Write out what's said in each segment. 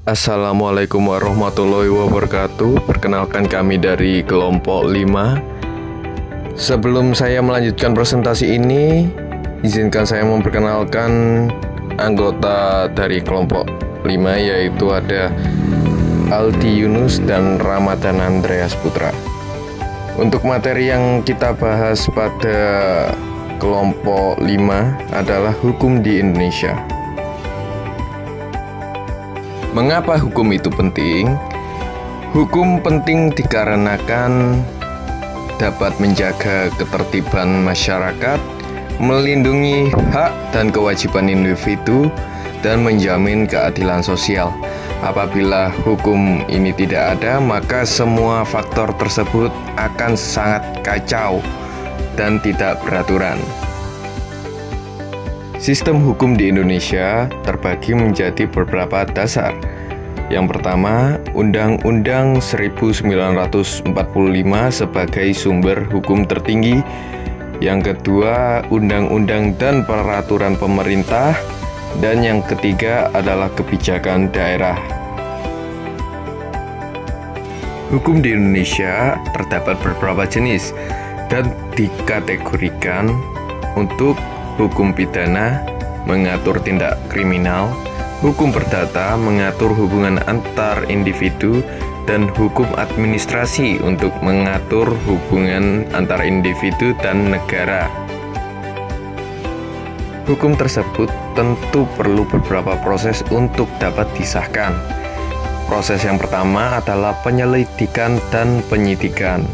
Assalamualaikum warahmatullahi wabarakatuh. Perkenalkan kami dari kelompok 5. Sebelum saya melanjutkan presentasi ini, izinkan saya memperkenalkan anggota dari kelompok 5, yaitu ada Aldi Yunus dan Ramadan Andreas Putra. Untuk materi yang kita bahas pada kelompok 5 adalah hukum di Indonesia. Mengapa hukum itu penting? Hukum penting dikarenakan dapat menjaga ketertiban masyarakat, melindungi hak dan kewajiban individu, dan menjamin keadilan sosial. Apabila hukum ini tidak ada, maka semua faktor tersebut akan sangat kacau dan tidak beraturan. Sistem hukum di Indonesia terbagi menjadi beberapa dasar. Yang pertama, Undang-Undang 1945 sebagai sumber hukum tertinggi. Yang kedua, undang-undang dan peraturan pemerintah. Dan yang ketiga adalah kebijakan daerah. Hukum di Indonesia terdapat beberapa jenis dan dikategorikan untuk hukum pidana, mengatur tindak kriminal, hukum perdata, mengatur hubungan antar individu, dan hukum administrasi untuk mengatur hubungan antar individu dan negara. Hukum tersebut tentu perlu beberapa proses untuk dapat disahkan. Proses yang pertama adalah penyelidikan dan penyidikan.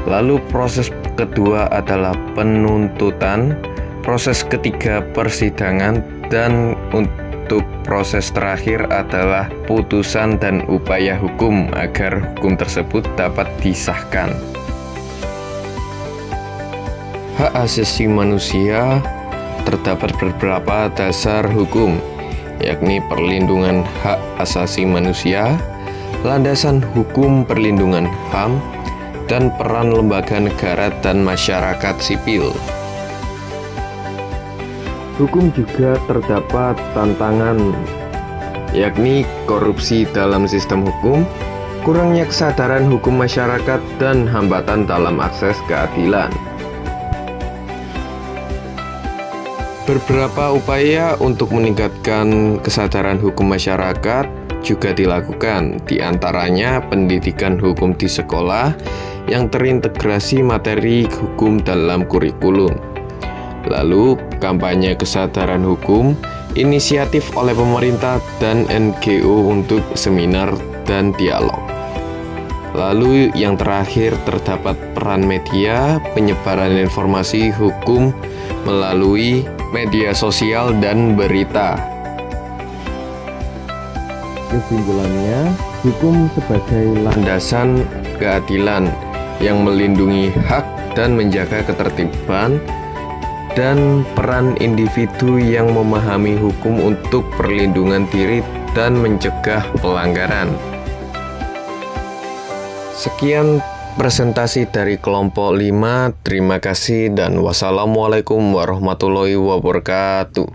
Lalu proses kedua adalah penuntutan, proses ketiga persidangan, dan untuk proses terakhir adalah putusan dan upaya hukum agar hukum tersebut dapat disahkan. Hak asasi manusia terdapat beberapa dasar hukum, yakni perlindungan hak asasi manusia, landasan hukum perlindungan HAM, dan peran lembaga negara dan masyarakat sipil. Hukum juga terdapat tantangan, yakni korupsi dalam sistem hukum, kurangnya kesadaran hukum masyarakat, dan hambatan dalam akses keadilan. Beberapa upaya untuk meningkatkan kesadaran hukum masyarakat juga dilakukan, di antaranya pendidikan hukum di sekolah yang terintegrasi materi hukum dalam kurikulum. Lalu, kampanye kesadaran hukum, inisiatif oleh pemerintah dan NGO untuk seminar dan dialog. Lalu, yang terakhir terdapat peran media, penyebaran informasi hukum melalui media sosial dan berita. Kesimpulannya, hukum sebagai landasan keadilan yang melindungi hak dan menjaga ketertiban, dan peran individu yang memahami hukum untuk perlindungan diri dan mencegah pelanggaran. Sekian presentasi dari kelompok 5. Terima kasih dan wassalamualaikum warahmatullahi wabarakatuh.